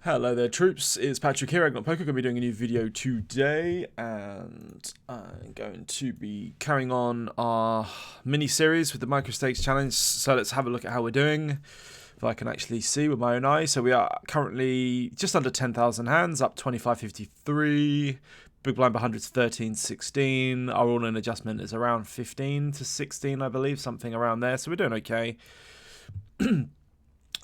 Hello there troops, it's Patrick here, Poker. Going to be doing a new video today, and I'm going to be carrying on our mini-series with the micro-stakes challenge. So let's have a look at how we're doing, if I can actually see with my own eyes. So we are currently just under 10,000 hands, up 25.53, big blind by 100 to 13.16, our all-in adjustment is around 15 to 16, I believe, something around there, so we're doing okay.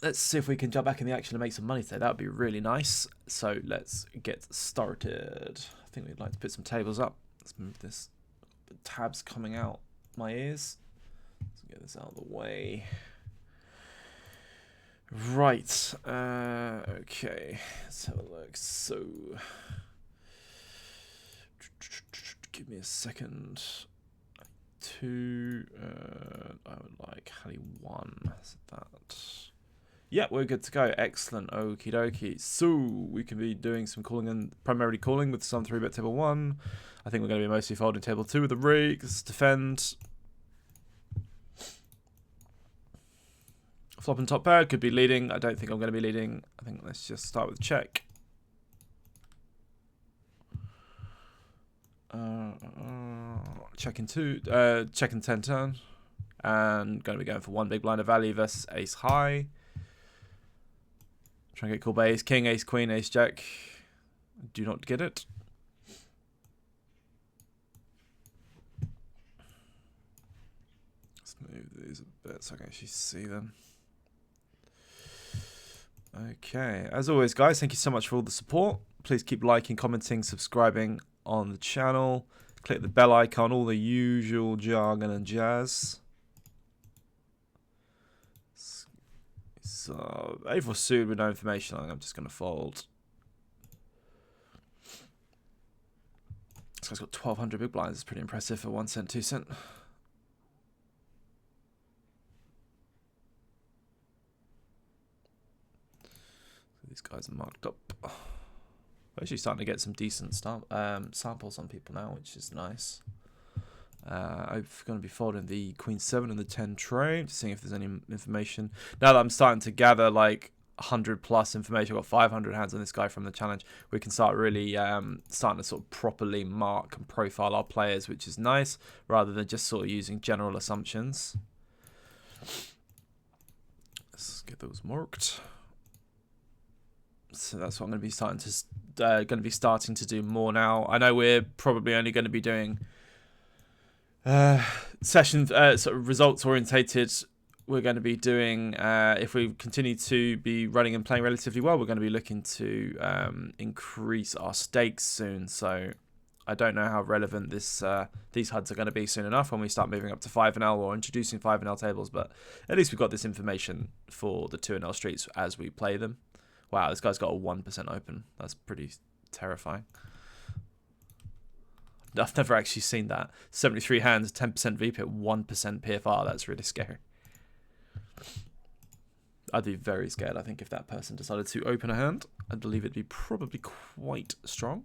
Let's see if we can jump back in the action and make some money today. That would be really nice. So let's get started. I think we'd like to put some tables up. Let's move this. The tabs coming out my ears. Let's get this out of the way. Right. Okay. Let's have a look. So, give me a second. Two. I would like Halley 1. Is that? Yeah, we're good to go. Excellent. Okie dokie. So we can be doing some calling and primarily calling with some 3-bet table 1. I think we're going to be mostly folding table 2 with the rigs. Defend. Flop and top pair could be leading. I don't think I'm going to be leading. I think let's just start with check. Checking 2. Checking 10 turn. And going to be going for 1 big blind of value versus ace high. Try and get called by ace king, ace queen, ace jack. Do not get it. Let's move these a bit so I can actually see them. Okay, as always, guys, thank you so much for all the support. Please keep liking, commenting, subscribing on the channel. Click the bell icon, all the usual jargon and jazz. So, A4 suited with no information, I'm just going to fold. This guy's got 1,200 big blinds. It's pretty impressive for 1 cent, 2 cent. So these guys are marked up. We're actually starting to get some decent samples on people now, which is nice. I'm going to be folding the Queen 7 and the 10 tray, just seeing if there's any information. Now that I'm starting to gather like 100 plus information, I've got 500 hands on this guy from the challenge, we can start really starting to sort of properly mark and profile our players, which is nice, rather than just sort of using general assumptions. Let's get those marked. So that's what I'm going to be starting to do more now. I know we're probably only going to be doing session sort of results orientated. We're going to be doing if we continue to be running and playing relatively well, we're going to be looking to increase our stakes soon. So I don't know how relevant these HUDs are going to be soon enough when we start moving up to 5L or introducing 5L tables, but at least we've got this information for the 2L streets as we play them. Wow, this guy's got a 1% open. That's pretty terrifying. I've never actually seen that. 73 hands, 10% VP at 1% PFR. That's really scary. I'd be very scared, I think, if that person decided to open a hand. I believe it'd be probably quite strong.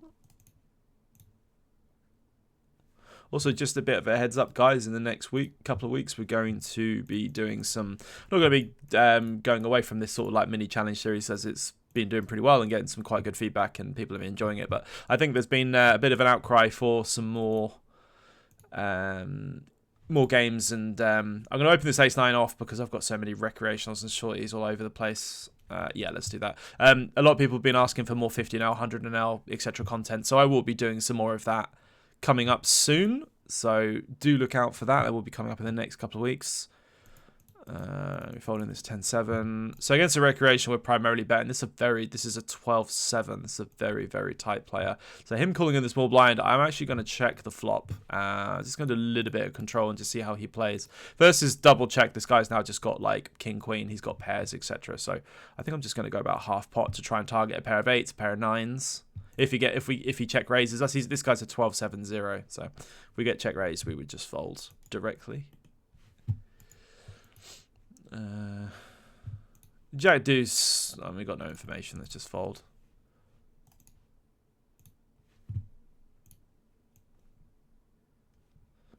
Also, just a bit of a heads up, guys. In the next couple of weeks, we're going to be doing some... I'm not going to be going away from this sort of like mini challenge series, as it's been doing pretty well and getting some quite good feedback and people have been enjoying it, but I think there's been a bit of an outcry for some more games, and I'm going to open this ace-9 off because I've got so many recreationals and shorties all over the place. Yeah, let's do that. A lot of people have been asking for more 50L, 100L, etc. content, so I will be doing some more of that coming up soon, so do look out for that. It will be coming up in the next couple of weeks. We're folding this 10-7. So against the recreation, we're primarily betting. This is a 12-7. This is a very, very tight player. So him calling in the small blind, I'm actually going to check the flop. Just going to do a little bit of control and just see how he plays. Versus double check. This guy's now just got like king, queen. He's got pairs, etc. So I think I'm just going to go about half pot to try and target a pair of 8s, a pair of 9s. If he check raises us, this guy's a 12-7-0. So if we get check raised, we would just fold directly. Jack deuce. We got no information. Let's just fold.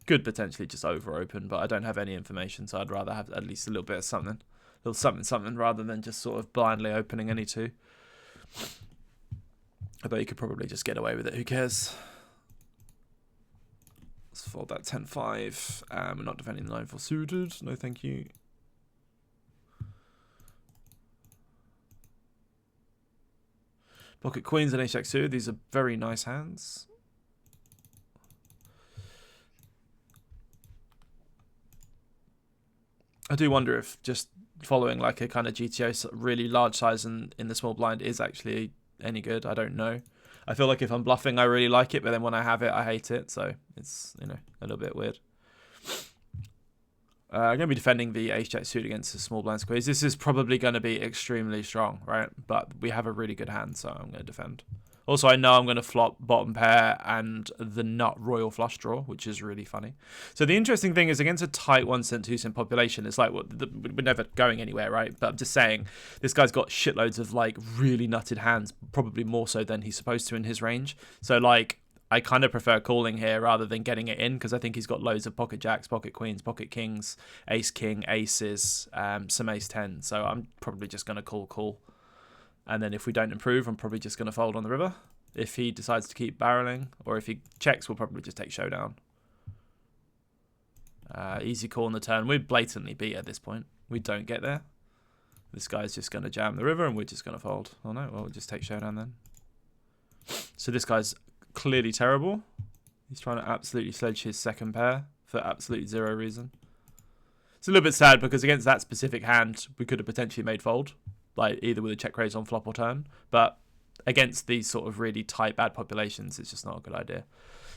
Could potentially just over open, but I don't have any information, so I'd rather have at least a little bit of something, rather than just sort of blindly opening any two. Although you could probably just get away with it. Who cares? Let's fold that 10-5. We're not defending the 9-4 suited. No, thank you. Pocket queens and ace-jack suited. These are very nice hands. I do wonder if just following like a kind of GTO really large size in the small blind is actually any good. I don't know. I feel like if I'm bluffing, I really like it, but then when I have it, I hate it. So it's, you know, a little bit weird. I'm going to be defending the ace-jack suit against the small blind squeeze. This is probably going to be extremely strong, right? But we have a really good hand, so I'm going to defend. Also, I know I'm going to flop bottom pair and the nut royal flush draw, which is really funny. So the interesting thing is against a tight 1 cent, 2 cent population, it's like, well, we're never going anywhere, right? But I'm just saying, this guy's got shitloads of like really nutted hands, probably more so than he's supposed to in his range. So like, I kind of prefer calling here rather than getting it in because I think he's got loads of pocket jacks, pocket queens, pocket kings, ace king, aces, some ace 10. So I'm probably just going to call. And then if we don't improve, I'm probably just going to fold on the river. If he decides to keep barreling, or if he checks, we'll probably just take showdown. Easy call on the turn. We're blatantly beat at this point. We don't get there. This guy's just going to jam the river, and we're just going to fold. Oh no, well, we'll just take showdown then. So this guy's clearly terrible. He's trying to absolutely sledge his second pair for absolute zero reason. It's a little bit sad because against that specific hand, we could have potentially made fold. Like either with a check raise on flop or turn, but against these sort of really tight bad populations, it's just not a good idea.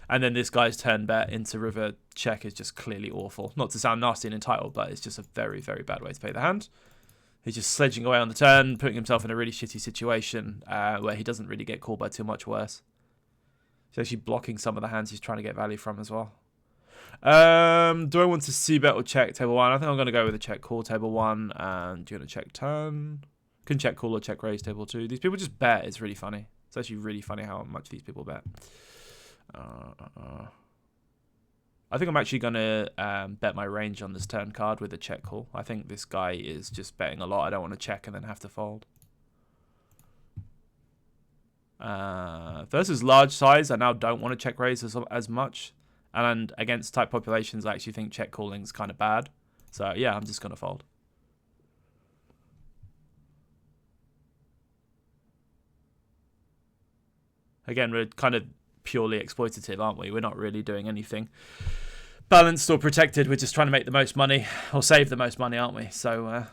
And then this guy's turn bet into river check is just clearly awful. Not to sound nasty and entitled, but it's just a very, very bad way to play the hand. He's just sledging away on the turn, putting himself in a really shitty situation where he doesn't really get called by too much worse. He's actually blocking some of the hands he's trying to get value from as well. Do I want to c-bet or check table 1? I think I'm going to go with a check call table 1 and you're going to check turn. Can check call or check raise table 2. These people just bet. It's really funny. It's actually really funny how much these people bet. I think I'm actually going to bet my range on this turn card with a check call. I think this guy is just betting a lot. I don't want to check and then have to fold. Versus large size, I now don't want to check raise as much. And against tight populations, I actually think check calling is kind of bad. So yeah, I'm just going to fold. Again, we're kind of purely exploitative, aren't we? We're not really doing anything balanced or protected. We're just trying to make the most money or save the most money, aren't we? So,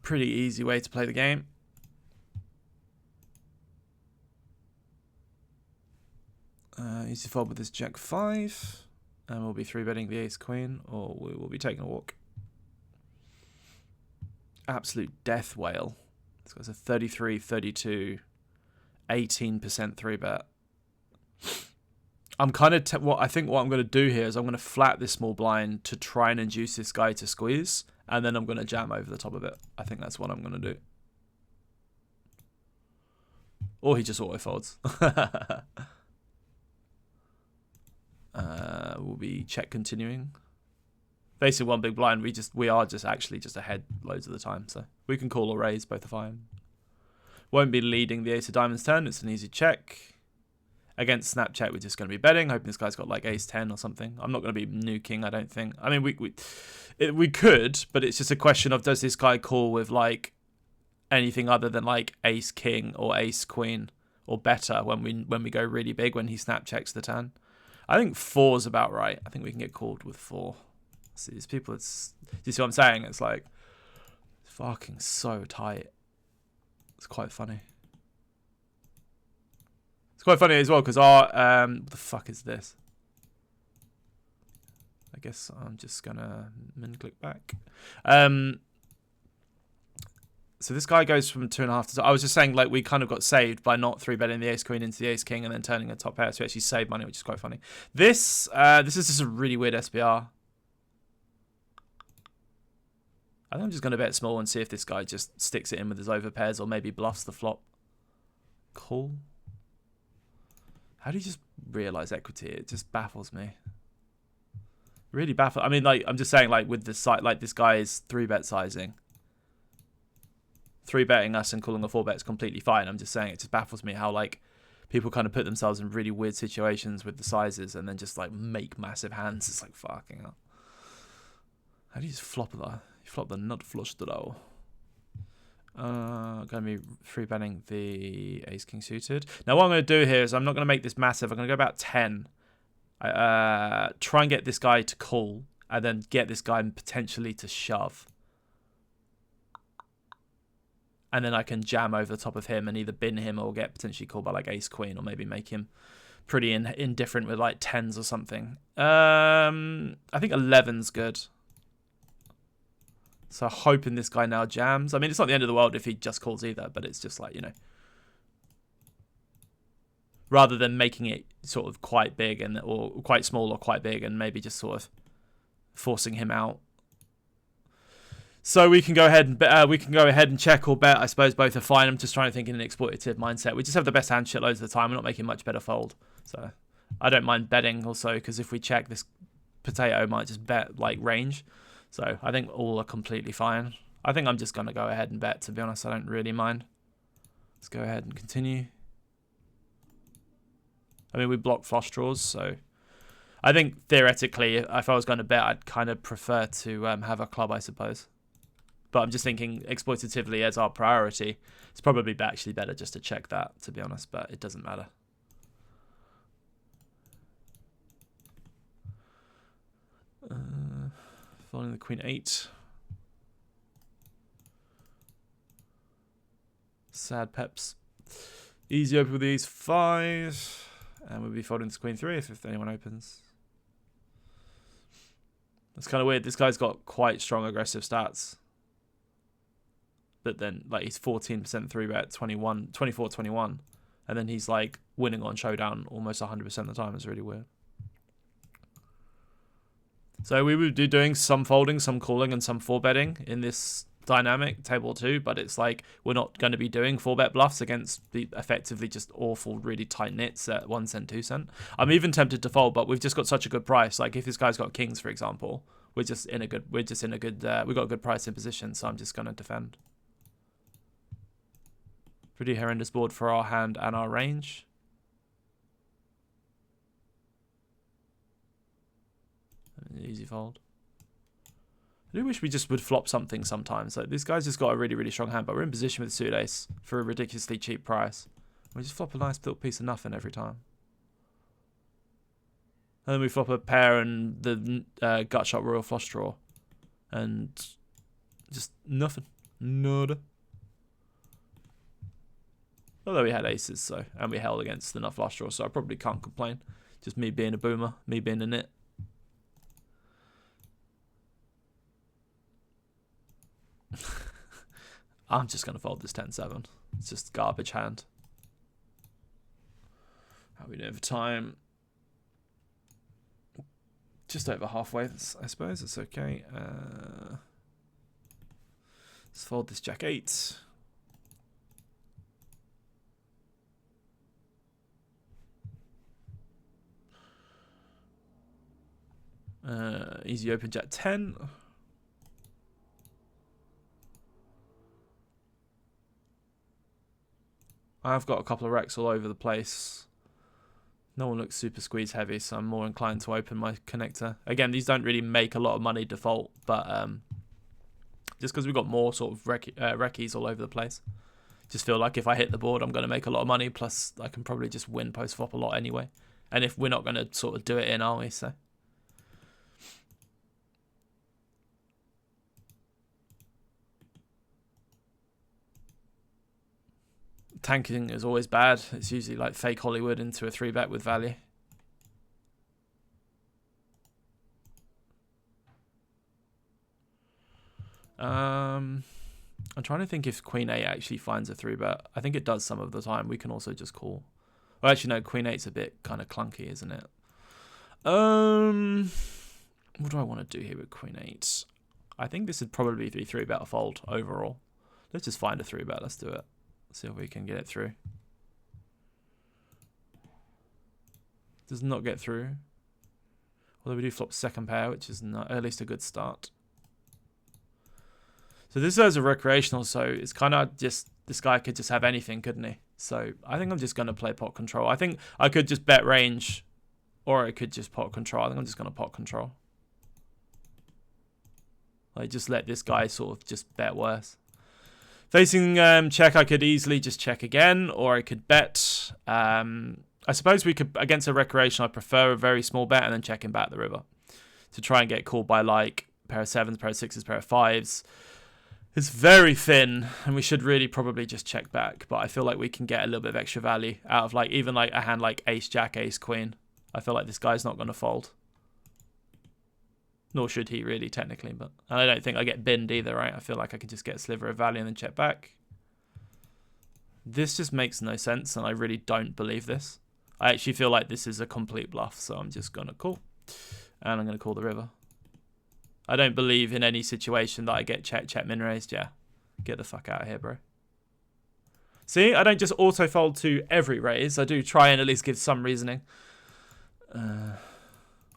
pretty easy way to play the game. Easy fold with this jack 5. And we'll be 3-betting the ace queen, or we will be taking a walk. Absolute death whale. This guy's a 33, 32... 18% 3-bet. I'm kind of what I'm going to do here is I'm going to flat this small blind to try and induce this guy to squeeze, and then I'm going to jam over the top of it. I think that's what I'm going to do. Or he just auto folds. We'll be check continuing. Facing one big blind, we are just actually just ahead loads of the time, so we can call or raise, both are fine. Won't be leading the ace of diamonds turn. It's an easy check. Against snap check, we're just going to be betting, hoping this guy's got like ace 10 or something. I'm not going to be nuking, I don't think. I mean, we could, but it's just a question of does this guy call with like anything other than like ace king or ace queen or better when we go really big when he snap checks the turn. I think 4's about right. I think we can get called with 4. See these people. Do you see what I'm saying? It's like fucking so tight. It's quite funny. It's quite funny as well because our what the fuck is this? I guess I'm just gonna min click back. So this guy goes from 2.5 to. I was just saying like we kind of got saved by not 3-betting the ace queen into the ace king and then turning a top pair, so we actually saved money, which is quite funny. This is just a really weird SPR. I think I'm just going to bet small and see if this guy just sticks it in with his overpairs or maybe bluffs the flop. Cool. How do you just realize equity? It just baffles me. Really baffles. I mean, like, I'm just saying, like, with the site, like, this guy is 3-bet sizing 3-betting us and calling a 4-bet is completely fine. I'm just saying it just baffles me how like people kind of put themselves in really weird situations with the sizes and then just like make massive hands. It's like fucking hell. How do you just flop that? You flop the nut flush draw. Going to be 3-betting the ace king suited. Now what I'm going to do here is I'm not going to make this massive. I'm going to go about 10. Try and get this guy to call and then get this guy potentially to shove. And then I can jam over the top of him and either bin him or get potentially called by like ace queen or maybe make him pretty indifferent with like 10s or something. I think 11's good. So hoping this guy now jams. I mean, it's not the end of the world if he just calls either, but it's just like, you know, rather than making it sort of quite big and or quite small or quite big and maybe just sort of forcing him out. So we can go ahead and check or bet. I suppose both are fine. I'm just trying to think in an exploitative mindset. We just have the best hand shitloads of the time. We're not making much better fold. So I don't mind betting also because if we check, this potato might just bet like range. So I think all are completely fine. I think I'm just going to go ahead and bet, to be honest. I don't really mind. Let's go ahead and continue. I mean, we block flush draws, so I think theoretically, if I was going to bet, I'd kind of prefer to have a club, I suppose. But I'm just thinking exploitatively as our priority. It's probably actually better just to check that, to be honest, but it doesn't matter. Following the queen 8. Sad peps. Easy open with these 5. And we'll be folding to queen 3 if anyone opens. That's kind of weird. This guy's got quite strong aggressive stats. But then, like, he's 14% 3-bet, 24-21. And then he's, like, winning on showdown almost 100% of the time. It's really weird. So we would be doing some folding, some calling, and some 4-betting in this dynamic, table 2. But it's like, we're not going to be doing 4-bet bluffs against the effectively just awful, really tight nits at 1 cent, 2 cent. I'm even tempted to fold, but we've just got such a good price. Like, if this guy's got kings, for example, we've got a good price in position, so I'm just going to defend. Pretty horrendous board for our hand and our range. Easy fold. I do wish we just would flop something sometimes. Like, this guy's just got a really, really strong hand, but we're in position with suit ace for a ridiculously cheap price. We just flop a nice little piece of nothing every time. And then we flop a pair and the gut shot royal flush draw. And just nothing. Nada. Although we had aces, so, and we held against the nut flush draw, so I probably can't complain. Just me being a boomer, me being a nit. I'm just going to fold this 10-7. It's just garbage hand. How are we doing for time? Just over halfway, I suppose. It's okay. Let's fold this jack 8. Easy open jack 10. I've got a couple of wrecks all over the place. No one looks super squeeze heavy, so I'm more inclined to open my connector. Again, these don't really make a lot of money default, but just because we've got more sort of reckies all over the place. Just feel like if I hit the board, I'm going to make a lot of money, plus I can probably just win post-flop a lot anyway. And if we're not going to sort of do it in, are we? So. Tanking is always bad. It's usually like fake Hollywood into a 3-bet with value. I'm trying to think if Queen 8 actually finds a 3-bet. I think it does some of the time. We can also just call. Well, actually, no, Queen 8's a bit kind of clunky, isn't it? What do I want to do here with Queen 8? I think this would probably be 3-bet or fold overall. Let's just find a 3-bet. Let's do it. See if we can get it through. Does not get through. Although we do flop second pair, which is not, at least a good start. So this is a recreational, so it's kind of just, this guy could just have anything, couldn't he? So I think I'm just going to play pot control. I think I could just bet range, or I could just pot control. I think I'm just going to pot control. Like, just let this guy sort of just bet worse. Facing check, I could easily just check again, or I could bet. I suppose we could, against a recreational, I prefer a very small bet and then check him back the river to try and get called by like pair of sevens, pair of sixes, pair of fives. It's very thin, and we should really probably just check back. But I feel like we can get a little bit of extra value out of like even like a hand like ace, jack, ace, queen. I feel like this guy's not going to fold. Nor should he really, technically. But I don't think I get binned either, right? I feel like I could just get a sliver of value and then check back. This just makes no sense, and I really don't believe this. I actually feel like this is a complete bluff, so I'm just going to call. And I'm going to call the river. I don't believe in any situation that I get check, min raised. Yeah, get the fuck out of here, bro. See, I don't just auto-fold to every raise. I do try and at least give some reasoning.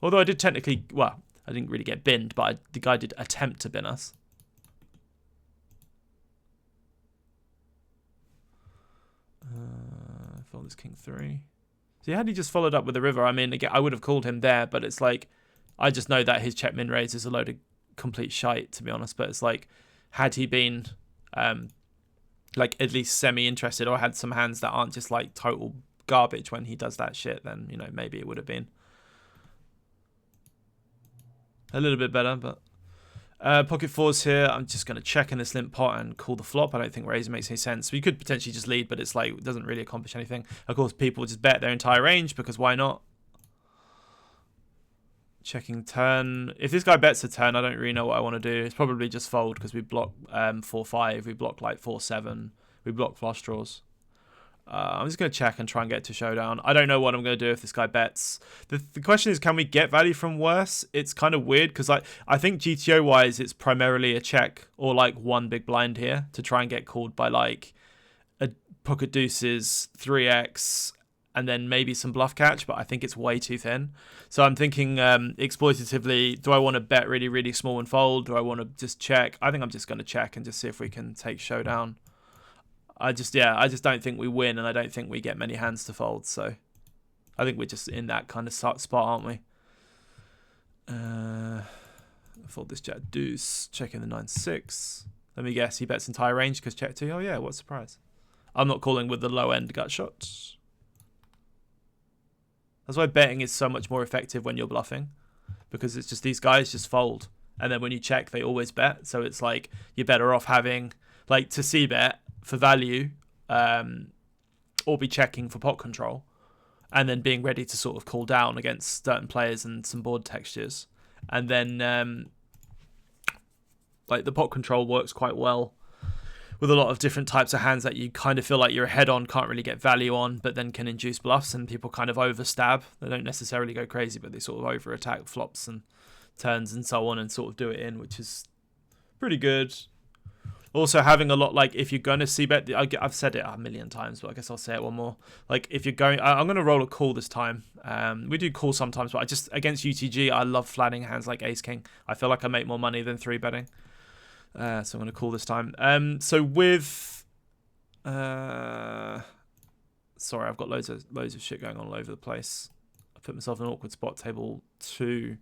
Although I did technically, well, I didn't really get binned, but the guy did attempt to bin us. Fold this king 3. See, had he just followed up with the river, I mean, again, I would have called him there, but it's like, I just know that his check min raise is a load of complete shite, to be honest. But it's like, had he been like at least semi-interested, or had some hands that aren't just like total garbage when he does that shit, then, you know, maybe it would have been a little bit better. But pocket fours here, I'm just going to check in this limp pot and call the flop. I don't think raising makes any sense. We could potentially just lead, but it's like, it doesn't really accomplish anything. Of course, people just bet their entire range, because why not? Checking turn. If this guy bets a turn, I don't really know what I want to do. It's probably just fold, because we block 4-5. We block like 4-7. We block flush draws. I'm just going to check and try and get to showdown. I don't know what I'm going to do if this guy bets. The question is, can we get value from worse? It's kind of weird, because I think GTO-wise, it's primarily a check or like one big blind here to try and get called by like a pocket deuces, 3x, and then maybe some bluff catch, but I think it's way too thin. So I'm thinking exploitatively, do I want to bet really, really small and fold? Do I want to just check? I think I'm just going to check and just see if we can take showdown. I just don't think we win, and I don't think we get many hands to fold. So I think we're just in that kind of spot, aren't we? Fold this jack deuce, check in the 9-6. Let me guess, he bets entire range because check 2. Oh yeah, what a surprise. I'm not calling with the low end gut shot. That's why betting is so much more effective when you're bluffing, because it's just these guys just fold, and then when you check, they always bet. So it's like you're better off having like to see bet for value, or be checking for pot control, and then being ready to sort of call down against certain players and some board textures. And then like the pot control works quite well with a lot of different types of hands that you kind of feel like you're ahead on, can't really get value on, but then can induce bluffs, and people kind of overstab. They don't necessarily go crazy, but they sort of over attack flops and turns and so on, and sort of do it in, which is pretty good. Also having a lot, like if you're going to see bet, I've said it a million times, but I guess I'll say it one more. Like if you're going, I'm going to roll a call this time. We do call sometimes, but I just, against UTG, I love flatting hands like ace king. I feel like I make more money than 3-betting. So I'm going to call this time. So with, sorry, I've got loads of shit going on all over the place. I put myself in an awkward spot. Table 2.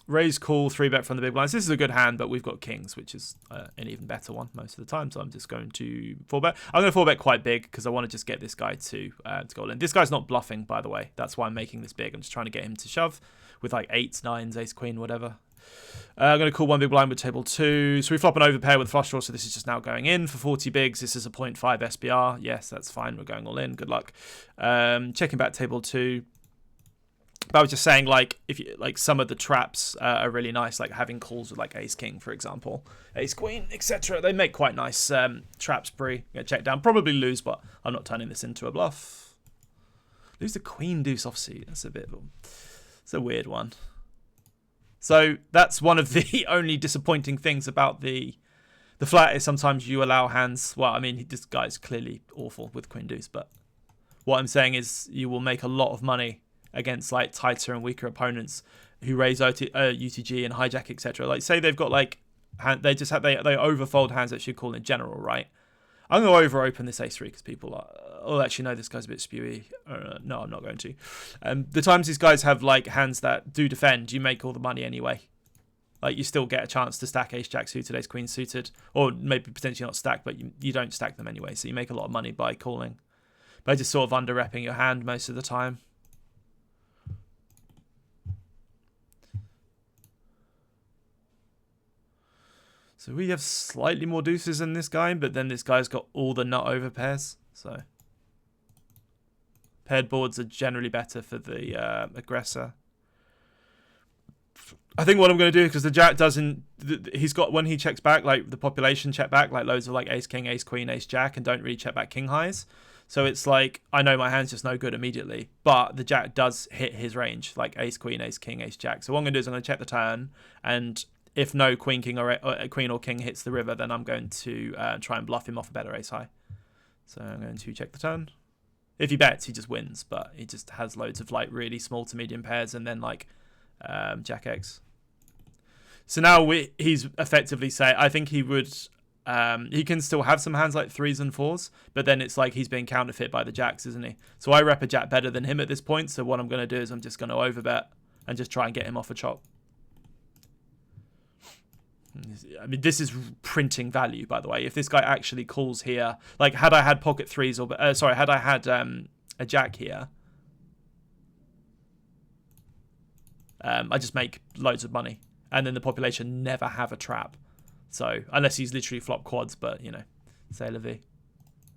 Raise, call, 3-bet from the big blinds. This is a good hand, but we've got kings, which is an even better one most of the time. So I'm just going to 4-bet. I'm going to 4-bet quite big because I want to just get this guy to go in. This guy's not bluffing, by the way. That's why I'm making this big. I'm just trying to get him to shove with like 8s, 9s, ace, queen, whatever. I'm going to call one big blind with table 2. So we flop an overpair with flush draw. So this is just now going in for 40 bigs. This is a 0.5 SBR. Yes, that's fine. We're going all in. Good luck. Checking back table 2. But I was just saying, like, if you like, some of the traps are really nice, like having calls with like ace king, for example, ace queen, etc. They make quite nice traps pre. Get checked down, probably lose, but I'm not turning this into a bluff. Lose the queen deuce offsuit. That's a bit of it's a weird one. So that's one of the only disappointing things about the flat is sometimes you allow hands. Well, I mean, this guy's clearly awful with queen deuce, but what I'm saying is you will make a lot of money against like tighter and weaker opponents who raise UTG and hijack, etc. Like, say they've got like they overfold hands that should call in general, right? I'm going to over-open this ace-3 because people are... Oh, actually, no, this guy's a bit spewy. No, I'm not going to. The times these guys have, like, hands that do defend, you make all the money anyway. Like, you still get a chance to stack ace-jack suited, ace-queen suited. Or maybe potentially not stack, but you don't stack them anyway. So you make a lot of money by calling. By just sort of under-repping your hand most of the time. So we have slightly more deuces than this guy, but then this guy's got all the nut over pairs. So paired boards are generally better for the aggressor. I think what I'm going to do, because the jack doesn't... He's got, when he checks back, like the population check back, like loads of like ace, king, ace, queen, ace, jack, and don't really check back king highs. So it's like, I know my hand's just no good immediately, but the jack does hit his range, like ace, queen, ace, king, ace, jack. So what I'm going to do is I'm going to check the turn, and if no queen, king, or queen or king hits the river, then I'm going to try and bluff him off a better ace high. So I'm going to check the turn. If he bets, he just wins, but he just has loads of like really small to medium pairs and then like jack X. So now he's effectively say, I think he would, he can still have some hands like 3s and 4s, but then it's like he's being counterfeit by the jacks, isn't he? So I rep a jack better than him at this point. So what I'm going to do is I'm just going to overbet and just try and get him off a chop. I mean, this is printing value, by the way. If this guy actually calls here, like had I had pocket 3s or sorry, had I had a jack here, I just make loads of money, and then the population never have a trap. So unless he's literally flop quads, but you know, c'est la vie.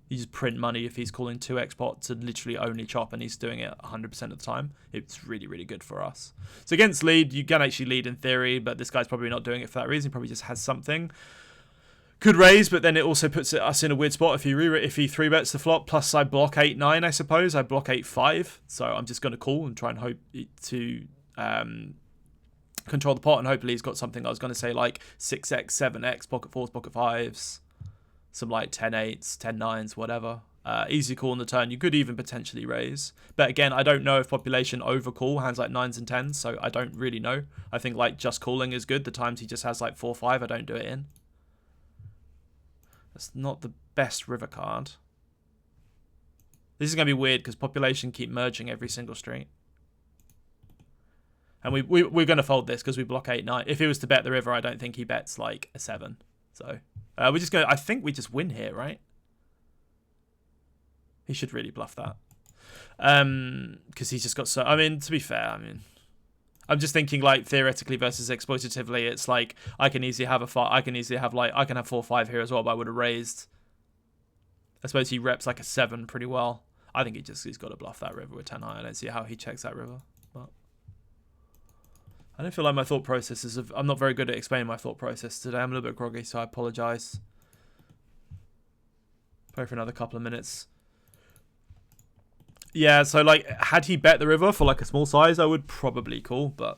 You just print money if he's calling 2x pot to literally only chop, and he's doing it 100% of the time. It's really, really good for us. So against lead, you can actually lead in theory, but this guy's probably not doing it for that reason. He probably just has something. Could raise, but then it also puts us in a weird spot if he 3-bets the flop. Plus I block 8-9, I suppose. I block 8-5. So I'm just going to call and try and hope to control the pot, and hopefully he's got something. I was going to say like 6x, 7x, pocket 4s, pocket 5s. Some like 10-8s, 10-9s, whatever. Easy call on the turn. You could even potentially raise. But again, I don't know if population overcall hands like 9s and 10s, so I don't really know. I think like just calling is good. The times he just has like 4-5, I don't do it in. That's not the best river card. This is going to be weird because population keep merging every single street. And we're going to fold this because we block 8-9. If he was to bet the river, I don't think he bets like a 7. So... we're just going to... I think we just win here, right? He should really bluff that. Because he's just got so... I mean, to be fair, I mean... I'm just thinking, like, theoretically versus exploitatively, it's like, I can easily have a 5... I can easily have, like... I can have 4-5 here as well, but I would have raised... I suppose he reps, like, a 7 pretty well. I think he's got to bluff that river with 10 high. I don't see how he checks that river, but... I don't feel like my thought process is... I'm not very good at explaining my thought process today. I'm a little bit groggy, so I apologise. Play for another couple of minutes. Yeah, so, like, had he bet the river for, like, a small size, I would probably call, but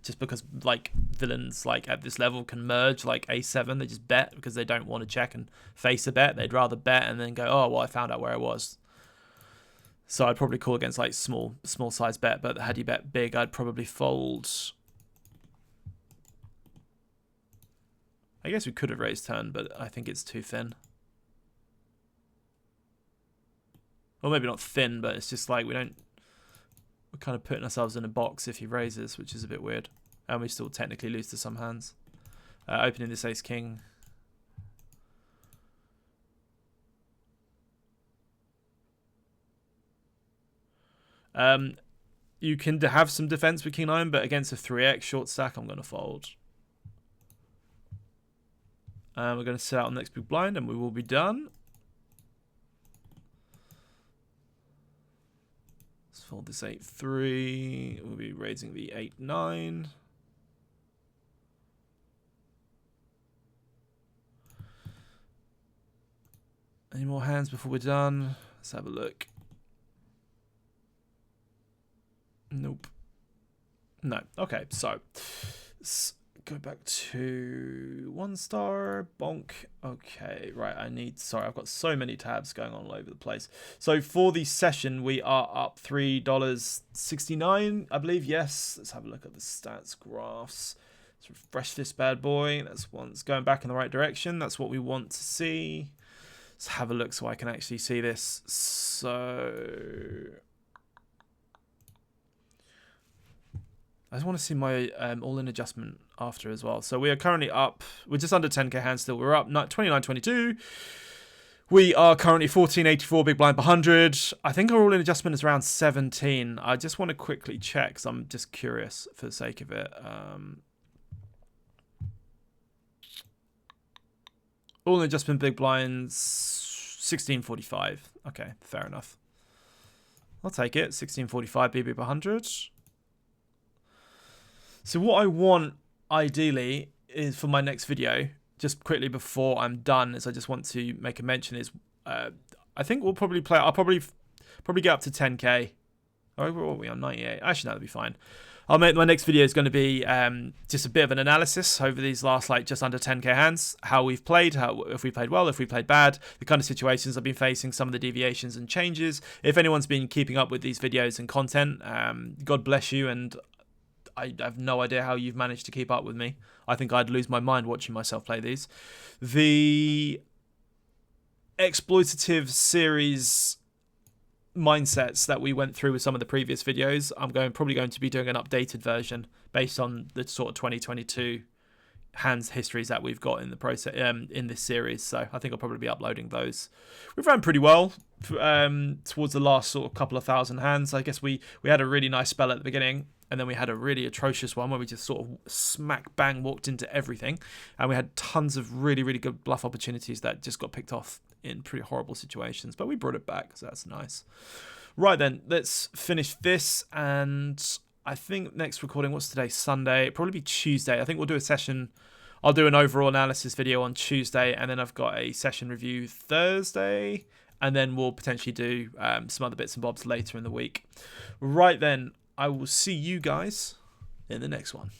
just because, like, villains, like, at this level can merge, like, a7, they just bet because they don't want to check and face a bet. They'd rather bet and then go, oh, well, I found out where I was. So I'd probably call against, like, small size bet, but had he bet big, I'd probably fold... I guess we could have raised turn, but I think it's too thin. Or maybe not thin, but it's just like we're kind of putting ourselves in a box if he raises, which is a bit weird. And we still technically lose to some hands. Opening this ace-king. You can have some defense with king-9, but against a 3x short stack, I'm going to fold. We're going to set out on the next big blind, and we will be done. Let's fold this 8-3. We'll be raising the 8-9. Any more hands before we're done? Let's have a look. Nope. No. Okay, so Go back to 1 star, bonk. Okay, right, sorry, I've got so many tabs going on all over the place. So for the session, we are up $3.69, I believe, yes. Let's have a look at the stats graphs. Let's refresh this bad boy. That's one's going back in the right direction. That's what we want to see. Let's have a look so I can actually see this. So I just want to see my all-in adjustment after as well. So we are currently up. We're just under 10k hands still. We're up 29.22. We are currently 14.84 big blind per 100. I think our all-in adjustment is around 17. I just want to quickly check because I'm just curious for the sake of it. All-in adjustment big blinds 16.45. Okay, fair enough. I'll take it. 16.45 BB per 100. So what I want, ideally, is for my next video, just quickly before I'm done, is I just want to make a mention is, I think we'll probably play, I'll probably get up to 10k. Oh, what are we on, 98? Actually, no, that'll be fine. I'll make my next video is going to be just a bit of an analysis over these last just under 10k hands, how we've played, if we played well, if we played bad, the kind of situations I've been facing, some of the deviations and changes. If anyone's been keeping up with these videos and content, God bless you, and I have no idea how you've managed to keep up with me. I think I'd lose my mind watching myself play these. The exploitative series mindsets that we went through with some of the previous videos, I'm probably going to be doing an updated version based on the sort of 2022 hands histories that we've got in the process in this series. So I think I'll probably be uploading those. We've ran pretty well towards the last sort of couple of thousand hands. I guess we had a really nice spell at the beginning, and then we had a really atrocious one where we just sort of smack bang walked into everything, and we had tons of really, really good bluff opportunities that just got picked off in pretty horrible situations, but we brought it back, so that's nice. Right then, let's finish this, and I think next recording, what's today? Sunday. It'll probably be Tuesday. I think we'll do a session. I'll do an overall analysis video on Tuesday, and then I've got a session review Thursday, and then we'll potentially do some other bits and bobs later in the week. Right then, I will see you guys in the next one.